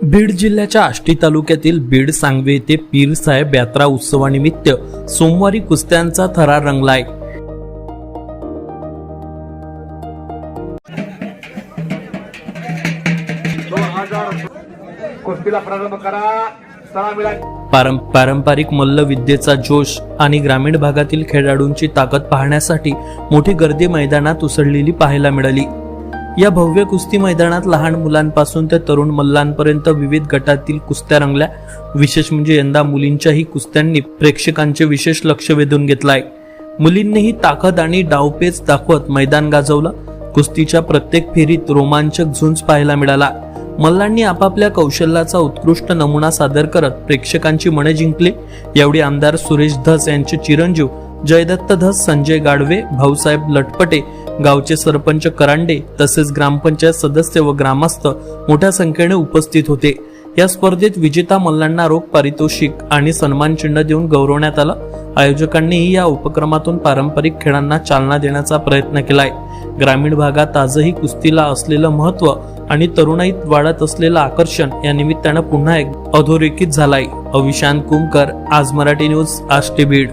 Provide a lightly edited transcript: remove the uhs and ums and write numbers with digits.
बीड जिल्ह्याच्या आष्टी तालुक्यातील बीड सांगवे येथे पीर साहेब यात्रा उत्सवानिमित्त सोमवारी कुस्त्यांचा थरार रंगलाय। कुस्तीला प्रारंभ करा। पारंपरिक मल्लविद्येचा जोश आणि ग्रामीण भागातील खेळाडूंची ताकद पाहण्यासाठी मोठी गर्दी मैदानात उसळलेली पाहायला मिळाली। या भव्य कुस्ती मैदानात लहान मुलांपासून ते तरुण मल्लांपर्यंत विविध गटातील कुस्त्या रंगल्या। विशेष म्हणजे यंदा मुलींच्याही कुस्त्यांनी प्रेक्षकांचे विशेष लक्ष वेधून घेतलाय। मुलींनीही ताकद आणि डावपेच दाखवत मैदान गाजवलं। कुस्तीच्या प्रत्येक फेरीत रोमांचक झुंज पाहायला मिळाला। मल्लांनी आपापल्या कौशल्याचा उत्कृष्ट नमुना सादर करत प्रेक्षकांची मने जिंकली। यावेळी आमदार सुरेश धस यांचे चिरंजीव जयदत्त धस, संजय गाडवे, भाऊसाहेब लटपटे, गावचे सरपंच करांडे तसेच ग्रामपंचायत सदस्य व ग्रामस्थ मोठ्या संख्येने उपस्थित होते। या स्पर्धेत विजेता मल्लांना रोख पारितोषिक आणि सन्मान चिन्ह देऊन गौरवण्यात आलं। आयोजकांनीही या उपक्रमातून पारंपरिक खेळांना चालना देण्याचा प्रयत्न केलाय। ग्रामीण भागात आजही कुस्तीला असलेलं महत्त्व आणि तरुणाईत वाढत असलेलं आकर्षण या निमित्तानं पुन्हा एक अधोरेखित झालाय। अविशांत कुमकर, आज मराठी न्यूज, आष्टी बीड।